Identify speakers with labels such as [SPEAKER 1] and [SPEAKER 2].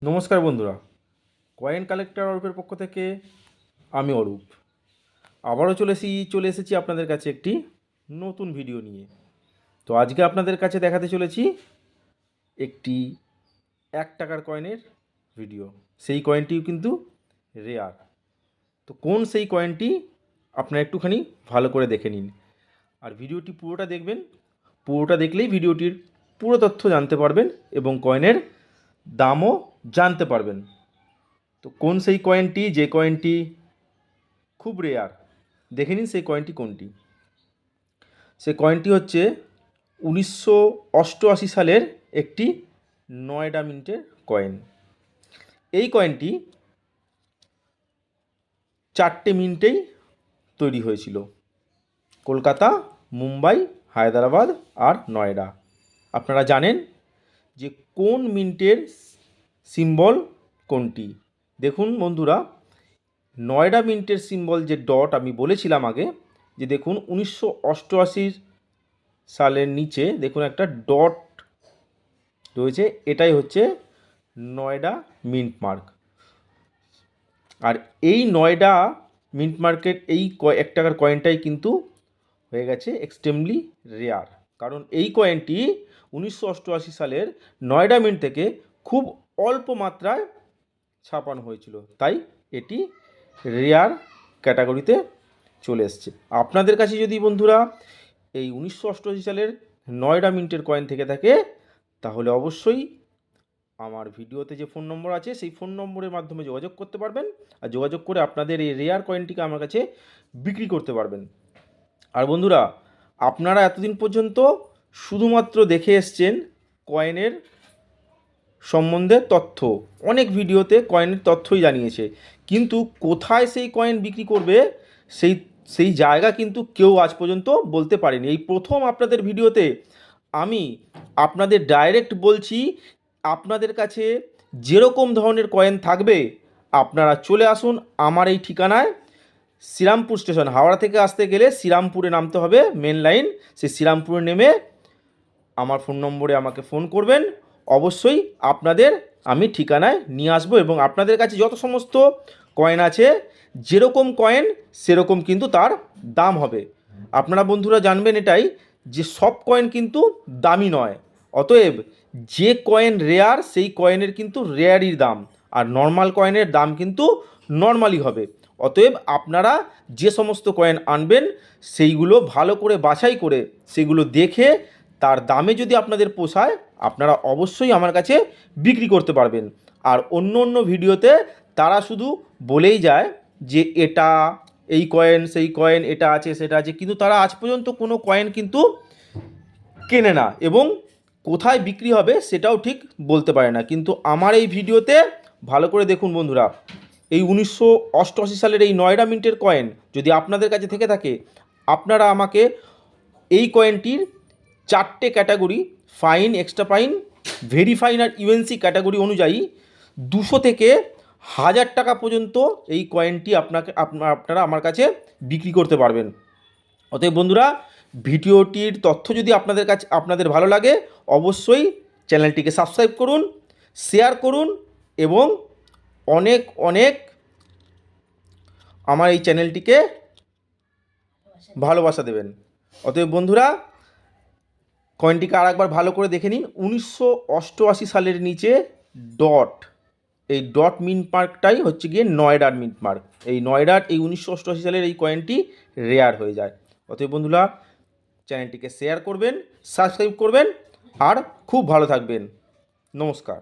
[SPEAKER 1] নমস্কার বন্ধুরা, coin collector অরূপের পক্ষ থেকে আমি অরূপ আবারও চলে এসেছি আপনাদের কাছে একটি নতুন ভিডিও নিয়ে। তো আজকে আপনাদের কাছে দেখাতে চলেছি একটি 1 টাকার কয়েনের ভিডিও। সেই কয়েনটিও কিন্তু রেয়ার। তো কোন সেই কয়েনটি আপনারা একটুখানি ভালো করে দেখে নিন, আর ভিডিওটি পুরোটা দেখবেন। পুরোটা দেখলেই ভিডিওটির পুরো তথ্য জানতে পারবেন এবং কয়েনের দামও জানতে পারবেন। তো কোন সেই কয়েনটি, যে কয়েনটি খুব রেয়ার, দেখে নিন সেই কয়েনটি কোনটি। সেই কয়েনটি হচ্ছে 1988 সালের একটি নয়ডা মিন্টের কয়েন। এই কয়েনটি 4টে মিন্টেই তৈরি হয়েছিল: কলকাতা, মুম্বাই, হায়দ্রাবাদ আর নয়ডা। আপনারা জানেন যে কোন মিন্টের সিম্বল কোনটি। দেখুন বন্ধুরা, নয়ডা মিন্টের সিম্বল যে ডট আমি বলেছিলাম আগে, যে দেখুন 1988 সালের নিচে দেখুন একটা ডট রয়েছে, এটাই হচ্ছে নয়ডা মিন্ট মার্ক। আর এই নয়ডা মিন্ট মার্কেট এই 1 টাকার কয়েনটাই কিন্তু হয়ে গেছে এক্সট্রিমলি রেয়ার, কারণ এই কয়েনটি 1988 সালের নয়ডা মিন্ট থেকে খুব অল্প মাত্রায় ছাপানো হয়েছিল, তাই এটি রেয়ার ক্যাটাগরিতে চলে এসছে। আপনাদের কাছে যদি বন্ধুরা এই 1988 সালের নয়ডা মিন্টের কয়েন থেকে থাকে, তাহলে অবশ্যই আমার ভিডিওতে যে ফোন নম্বর আছে সেই ফোন নম্বরের মাধ্যমে যোগাযোগ করতে পারবেন, আর যোগাযোগ করে আপনাদের এই রেয়ার কয়েনটিকে আমার কাছে বিক্রি করতে পারবেন। আর বন্ধুরা, আপনারা এতদিন পর্যন্ত শুধুমাত্র দেখে এসছেন কয়েনের সম্বন্ধে তথ্য, অনেক ভিডিওতে কয়েনের তথ্যই জানিয়েছে, কিন্তু কোথায় সেই কয়েন বিক্রি করবে সেই সেই জায়গা কিন্তু কেউ আজ পর্যন্ত বলতে পারেনি। এই প্রথম আপনাদের ভিডিওতে আমি আপনাদের ডাইরেক্ট বলছি, আপনাদের কাছে যেরকম ধরনের কয়েন থাকবে আপনারা চলে আসুন আমার এই ঠিকানায়। শ্রীরামপুর স্টেশন, হাওড়া থেকে আসতে গেলে শ্রীরামপুরে নামতে হবে, মেন লাইন। সেই শ্রীরামপুরে নেমে আমার ফোন নম্বরে আমাকে ফোন করবেন, অবশ্যই আপনাদের আমি ঠিকানায় নিয়ে আসবো এবং আপনাদের কাছে যত সমস্ত কয়েন আছে, যেরকম কয়েন সেরকম কিন্তু তার দাম হবে। আপনারা বন্ধুরা জানবেন এটাই, যে সব কয়েন কিন্তু দামি নয়। অতএব যে কয়েন রেয়ার সেই কয়েনের কিন্তু রেয়ারই দাম, আর নর্মাল কয়েনের দাম কিন্তু নর্মালি হবে। অতএব আপনারা যে সমস্ত কয়েন আনবেন সেইগুলো ভালো করে বাছাই করে, সেগুলো দেখে তার দামে যদি আপনাদের পোষায়, আপনারা অবশ্যই আমার কাছে বিক্রি করতে পারবেন। আর অন্য অন্য ভিডিওতে তারা শুধু বলেই যায় যে এটা এই কয়েন সেই কয়েন, এটা আছে সেটা আছে, কিন্তু তারা আজ পর্যন্ত কোনো কয়েন কিন্তু কেনে না এবং কোথায় বিক্রি হবে সেটাও ঠিক বলতে পারে না। কিন্তু আমার এই ভিডিওতে ভালো করে দেখুন বন্ধুরা, এই 1988 সালের এই নয়ডা মিন্টের কয়েন যদি আপনাদের কাছে থেকে থাকে, আপনারা আমাকে এই কয়েনটির 4টে category, fine, extra fine, very fine আর ইউএনসি ক্যাটাগরি অনুযায়ী 200 থেকে 1000 টাকা পর্যন্ত এই কয়েনটি আপনারা আমার কাছে বিক্রি করতে পারবেন। অতএব বন্ধুরা, ভিডিওটির তথ্য যদি আপনাদের ভালো লাগে, অবশ্যই চ্যানেলটিকে সাবস্ক্রাইব করুন, শেয়ার করুন এবং অনেক অনেক আমার এই চ্যানেলটিকে ভালোবাসা দেবেন। অতএব বন্ধুরা, কয়েনটিকে আর একবার ভালো করে দেখে নিন। 1988 সালের নিচে ডট, এই ডট মিন্ট মার্কটাই হচ্ছে গিয়ে নয়ডার মিন্ট মার্ক। এই নয়ডার এই 1988 সালের এই কয়েনটি রেয়ার হয়ে যায়। অতএব বন্ধুরা, চ্যানেলটিকে শেয়ার করবেন, সাবস্ক্রাইব করবেন আর খুব ভালো থাকবেন। নমস্কার।